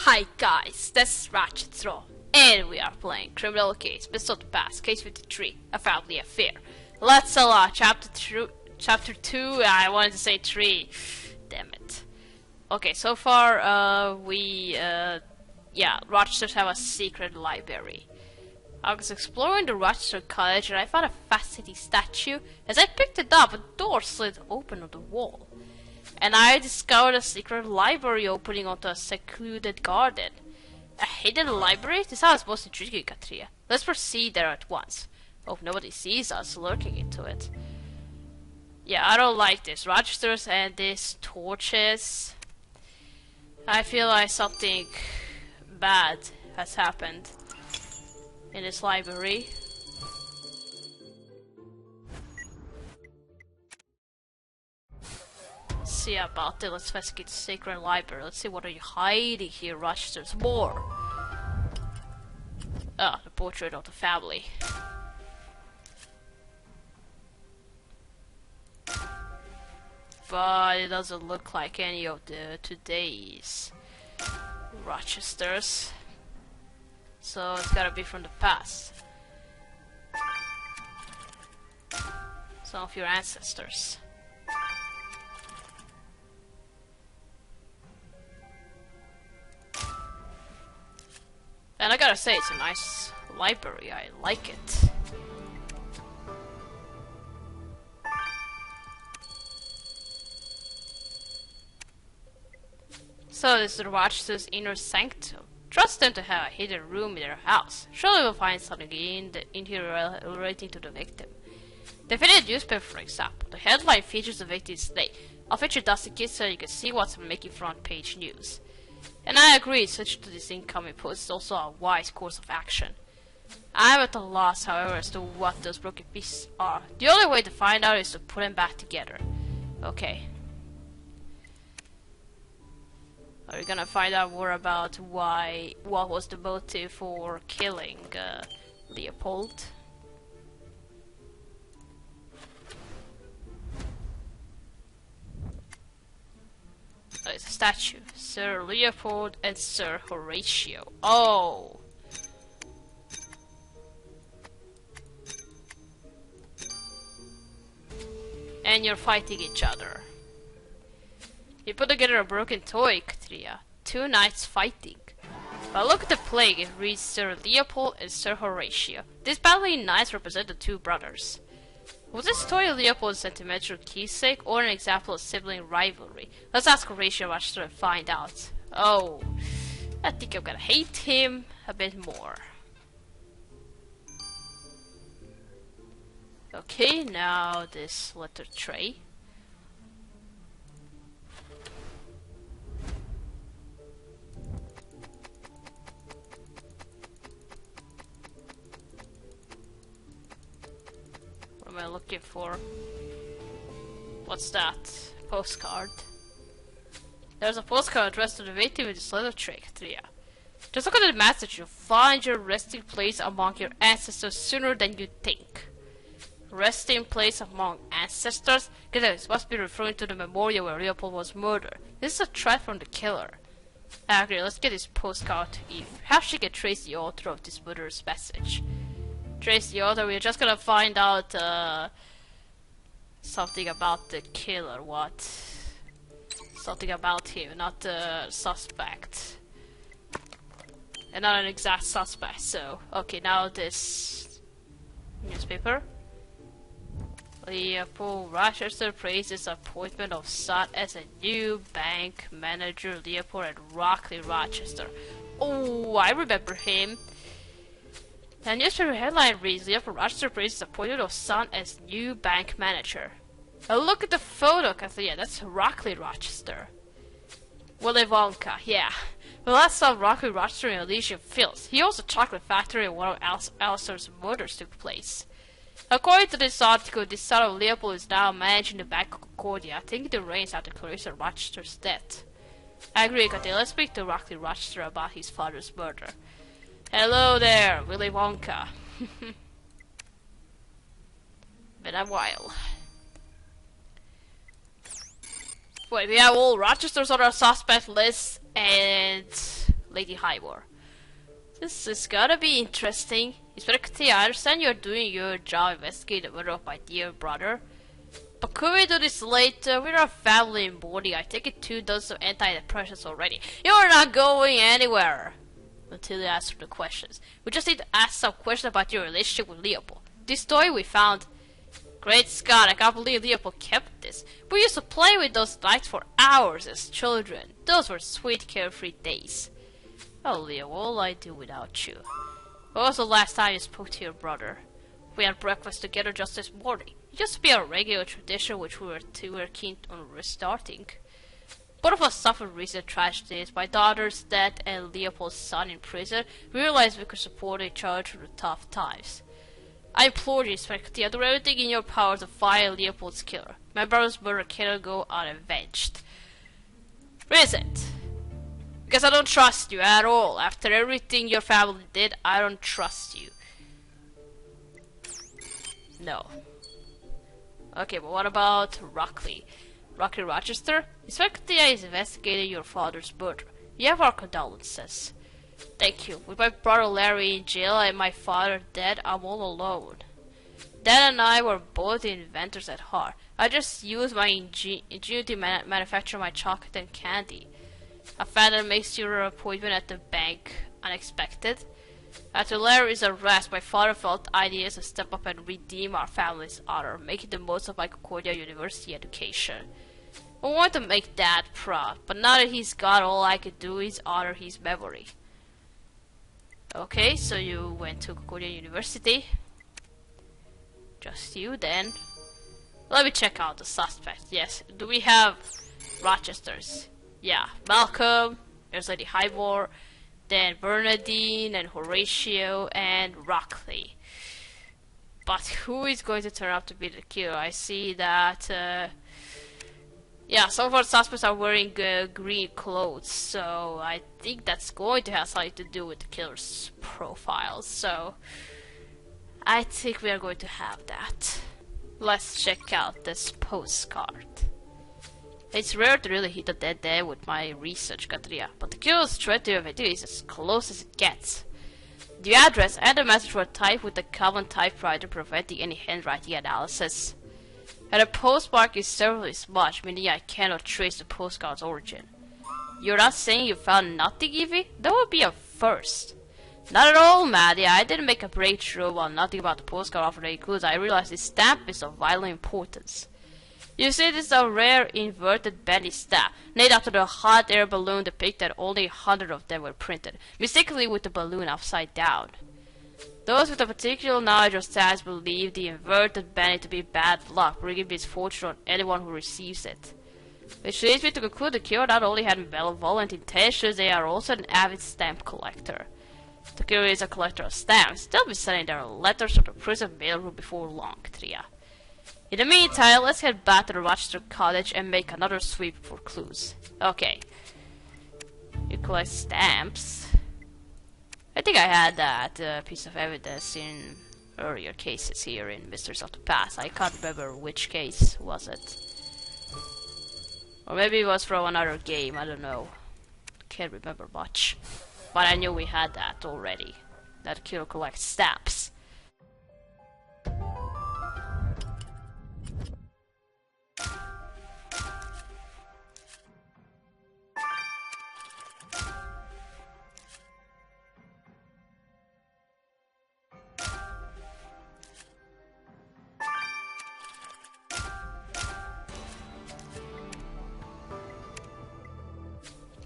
Hi guys, this is Rochester, and we are playing Criminal Case, Pistol to Pass, Case 53, A Family Affair. Let's start Chapter 2, I wanted to say 3, damn it. Okay, so far, Rochester have a secret library. I was exploring the Rochester College and I found a fascinating statue. As I picked it up, a door slid open on the wall. And I discovered a secret library opening onto a secluded garden. A hidden library? This sounds most intriguing, Katria. Let's proceed there at once. Hope nobody sees us lurking into it. Yeah, I don't like this. Rochesters and these torches. I feel like something bad has happened in this library. See about it. Let's investigate the sacred library. Let's see what are you hiding here, Rochester's more. Ah, the portrait of the family. But it doesn't look like any of the today's Rochesters. So it's gotta be from the past. Some of your ancestors. And I gotta say, it's a nice library, I like it. So this is the Rochester's inner sanctum. Trust them to have a hidden room in their house. Surely we'll find something in here relating to the victim. The faded newspaper, for example. The headline features the victim's name. I'll feature Dusty Kid so you can see what's making front page news. And I agree, switching to this incoming post is also a wise course of action. I'm at a loss, however, as to what those broken pieces are. The only way to find out is to put them back together. Okay. Are we gonna find out more about what was the motive for killing Leopold? Oh, it's a statue. Sir Leopold and Sir Horatio. Oh! And you're fighting each other. You put together a broken toy, Katria. Two knights fighting. But look at the plague, it reads Sir Leopold and Sir Horatio. These battling knights represent the two brothers. Was this toy Leopold's sentimental keepsake or an example of sibling rivalry? Let's ask Horatio Rochester and find out. Oh, I think I'm gonna hate him a bit more. Okay, now this letter tray. What am I looking for? What's that? Postcard. There's a postcard addressed to the victim with this letter tray, Katria. Just look at the message. You'll find your resting place among your ancestors sooner than you think. Resting place among ancestors? This must be referring to the memorial where Leopold was murdered. This is a threat from the killer. I agree, let's get this postcard to Eve. Perhaps she can trace the author of this murderous message. Trace the author, we're just gonna find out something about the killer, what? Something about him, not the suspect. And not an exact suspect, so... Okay, now this... newspaper. Leopold Rochester praises appointment of son as a new bank manager. Leopold at Rockley, Rochester. Oh, I remember him. The newspaper headline reads, Leopold Rochester praises appointment of son as new bank manager. Look at the photo, Kathleen. That's Rockley, Rochester. Willy Wonka, yeah. Well, that's how Rockley, Rochester in Elysian Fields. He owns a chocolate factory and one of Alistair's murders took place. According to this article, this son of Leopold is now managing the Bank of Concordia. I think the reigns after Clarissa Rochester's death. I agree, Kathleen. Let's speak to Rockley Rochester about his father's murder. Hello there, Willy Wonka. Been a while. Wait, we have all Rochesters on our suspect list, and Lady Highborn. This is gonna be interesting. Inspector, I understand you're doing your job investigating the murder of my dear brother. But could we do this later? We're a family in boarding. I take it 2 doses of antidepressants already. You're not going anywhere until you answer the questions. We just need to ask some questions about your relationship with Leopold. This toy we found. Great Scott, I can't believe Leopold kept this. We used to play with those knights for hours as children. Those were sweet, carefree days. Oh, Leo, what will I do without you? When was the last time you spoke to your brother? We had breakfast together just this morning. It used to be a regular tradition which we were keen on restarting. Both of us suffered recent tragedies, my daughter's death and Leopold's son in prison. We realized we could support each other through the tough times. I implore you, Inspector, do everything in your power to find Leopold's killer. My brother's murder cannot go unavenged. Reason. Because I don't trust you at all. After everything your family did, I don't trust you. No. Okay, but what about Rochester? Rochester? Inspector is investigating your father's murder. You have our condolences. Thank you. With my brother Larry in jail and my father dead, I'm all alone. Dad and I were both inventors at heart. I just used my ingenuity to manufacture my chocolate and candy. A father makes your appointment at the bank unexpected. After Larry's arrest, my father felt ideas to step up and redeem our family's honor, making the most of my Concordia University education. I want to make Dad proud, but now that he's gone, all I could do is honor his memory. Okay, so you went to Concordia University. Just you then. Let me check out the suspects. Yes, do we have Rochesters? Yeah, Malcolm, there's Lady Highborn, then Bernardin and Horatio and Rockley. But who is going to turn out to be the killer? I see that, yeah, some of our suspects are wearing green clothes, so I think that's going to have something to do with the killer's profile. So I think we are going to have that. Let's check out this postcard. It's rare to really hit a dead end with my research, Katria, but the killer's threat to everything is as close as it gets. The address and the message were typed with a common typewriter preventing any handwriting analysis. And the postmark is severely smudged, meaning I cannot trace the postcard's origin. You're not saying you found nothing, Evie? That would be a first. Not at all, Maddie. I didn't make a breakthrough while nothing about the postcard offered any clues. I realized this stamp is of vital importance. You see, this is a rare inverted Benny stamp, named after the hot air balloon depicted. Only 100 of them were printed, mistakenly with the balloon upside down. Those with a particular knowledge of science believe the inverted Benny to be bad luck, bringing misfortune on anyone who receives it. Which leads me to conclude the killer not only had malevolent intentions, they are also an avid stamp collector. The killer is a collector of stamps. They'll be sending their letters to the prison mailroom before long, Tria. In the meantime, let's head back to the Rochester College and make another sweep for clues. Okay. You collect stamps. I think I had that piece of evidence in earlier cases here in Mysteries of the Past. I can't remember which case was it. Or maybe it was from another game, I don't know. Can't remember much. But I knew we had that already. That killer collects stamps.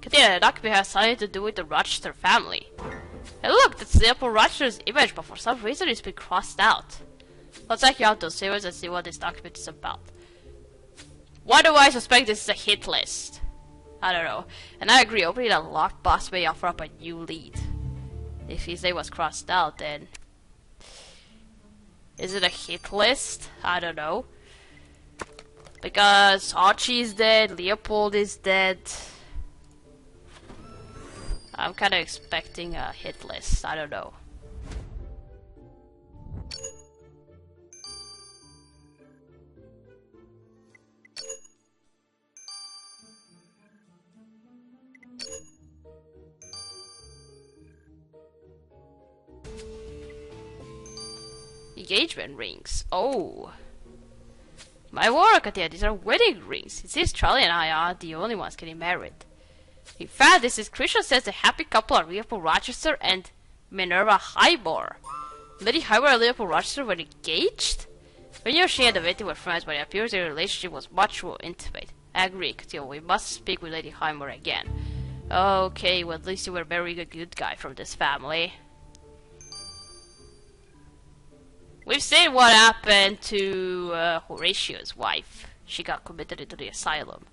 Yeah, the document has something to do with the Rochester family. And look, that's Leopold Rochester's image, but for some reason it's been crossed out. Let's check out those series and see what this document is about. Why do I suspect this is a hit list? I don't know. And I agree, opening a locked box may offer up a new lead. If his name was crossed out, then... Is it a hit list? I don't know. Because Archie is dead, Leopold is dead... I'm kind of expecting a hit list, I don't know. engagement rings. Oh. My word, Katia, these are wedding rings. It seems Charlie and I are the only ones getting married. In fact, this inscription says the happy couple are Leopold Rochester and Minerva Highborn. Lady Highborn and Leopold Rochester were engaged? When you and she and the wedding were friends, but it appears their relationship was much more intimate. I agree, Katia, we must speak with Lady Highborn again. Okay, well at least you were marrying a good guy from this family. We've seen what happened to Horatio's wife. She got committed into the asylum.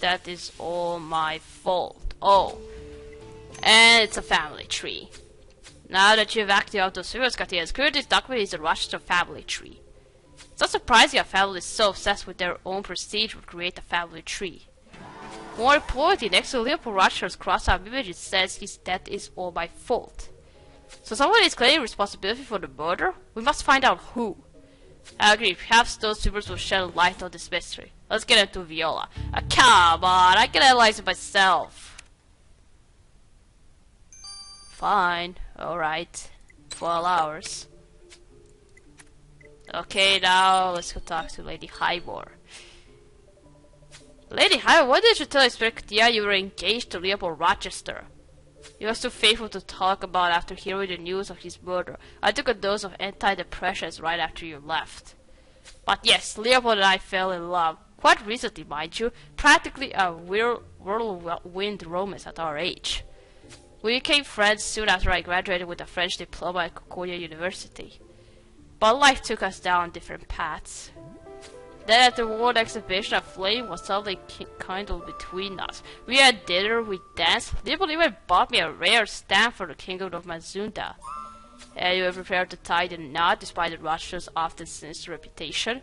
That is all my fault. Oh. And it's a family tree. Now that you've acted out those figures, Katia, currently this document is the Rochester family tree. It's not surprising a family so obsessed with their own prestige would create a family tree. More importantly, next to Leopold Rochester's cross-out image, it says his death is all my fault. So someone is claiming responsibility for the murder? We must find out who. I agree, perhaps those figures will shed light on this mystery. Let's get into Viola. Come on, I can analyze it myself. Fine, alright. 12 hours. Okay, now let's go talk to Lady Highborn. Lady Highborn, why did you tell Katia you were engaged to Leopold Rochester? He was too faithful to talk about after hearing the news of his murder. I took a dose of antidepressants right after you left. But yes, Leopold and I fell in love. Quite recently, mind you. Practically a whirlwind romance at our age. We became friends soon after I graduated with a French diploma at Concordia University. But life took us down different paths. Then at the World Exhibition, a flame was suddenly kindled between us. We had dinner, we danced. Leopold even bought me a rare stamp for the Kingdom of Mazunda. And you were prepared to tie the knot despite the Rochester's often sinister reputation.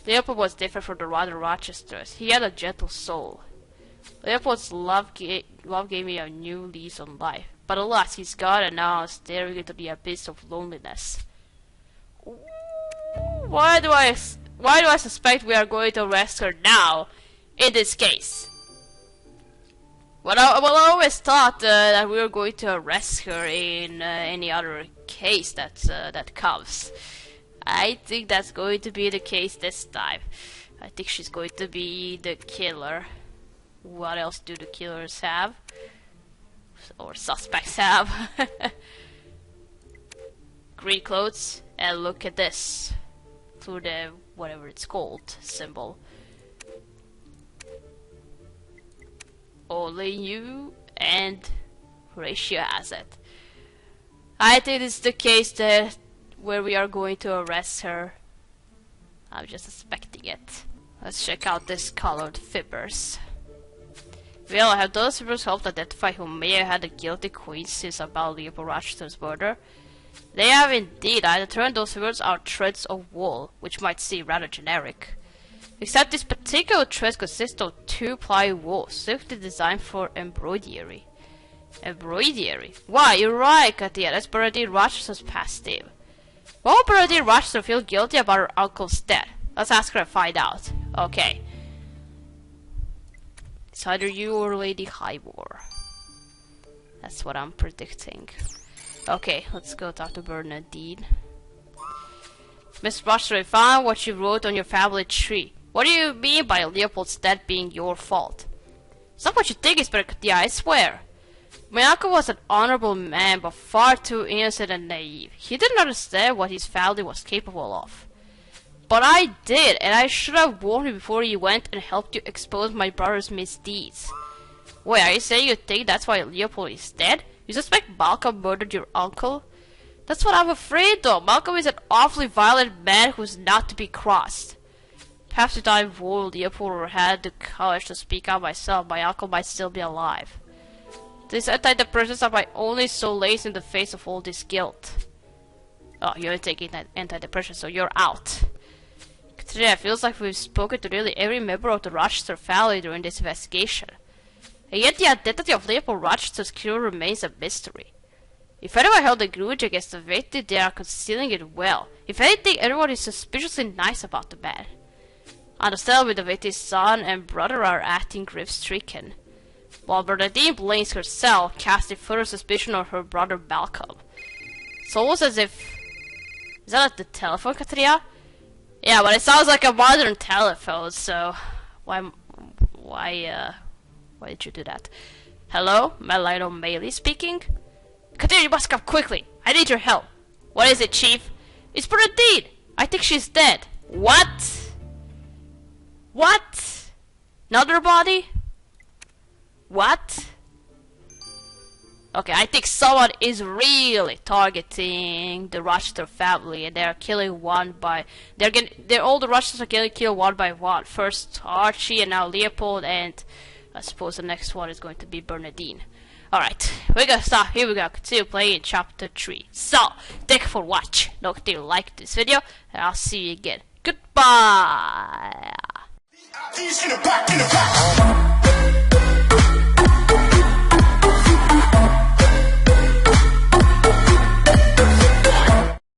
Leopold was different from the other Rochesters. He had a gentle soul. Leopold's love gave me a new lease on life. But alas, he's gone and now I'm staring into the abyss of loneliness. Why do I suspect we are going to arrest her now, in this case? Well, I always thought that we were going to arrest her in any other case that comes. I think that's going to be the case this time. I think she's going to be the killer. What else do the killers have? Or suspects have? Green clothes, and look at this. Through the whatever it's called symbol. Only you and Horatio has it. I think it's the case that where we are going to arrest her. I'm just suspecting it. Let's check out this colored fibbers. Well, have those fibbers helped identify who may have had a guilty coincidence about Leopold Rochester's murder? They have indeed. I determined those fibers are threads of wool, which might seem rather generic. Except this particular thread consists of 2-ply wool, specifically designed for embroidery. Embroidery? Why, you're right, Katia. That's Bernardin Rochester's past name. Why would Bernardin Rochester feel guilty about her uncle's death? Let's ask her and find out. Okay. It's either you or Lady Highborn. That's what I'm predicting. Okay, let's go talk to Bernardine. Miss Rochester, I found what you wrote on your family tree. What do you mean by Leopold's death being your fault? It's not what you think, Inspector Katia, I swear. My uncle was an honorable man, but far too innocent and naive. He didn't understand what his family was capable of. But I did, and I should have warned you before you went and helped you expose my brother's misdeeds. Wait, are you saying you think that's why Leopold is dead? You suspect Malcolm murdered your uncle? That's what I'm afraid of. Malcolm is an awfully violent man who's not to be crossed. Perhaps if I warned Leopold or had the courage to speak out myself, my uncle might still be alive. These antidepressants are my only solace in the face of all this guilt. Oh, you're taking antidepressants, so you're out. Today it feels like we've spoken to nearly every member of the Rochester family during this investigation. And yet the identity of Leopold Rochester's killer remains a mystery. If anyone held a grudge against the victim, they are concealing it well. If anything, everyone is suspiciously nice about the man. Understandably, the victim's son and brother are acting grief-stricken. while Bernardine blinks her cell, casting further suspicion on her brother Malcolm. It's almost as if... Is that like the telephone, Katria? Yeah, but it sounds like a modern telephone, so... Why did you do that? Hello? Melino Maley speaking? Katria, you must come quickly! I need your help! What is it, Chief? It's Bernardine! I think she's dead. What? What? Another body? What? Okay, I think someone is really targeting the Rochester family, and they're killing one by... all the Rochesters are getting killed one by one. First Archie, and now Leopold, and I suppose the next one is going to be Bernardine. Alright, we're gonna stop here. We're gonna continue playing in chapter 3. So, thank you for watching. Don't forget to like this video, and I'll see you again. Goodbye!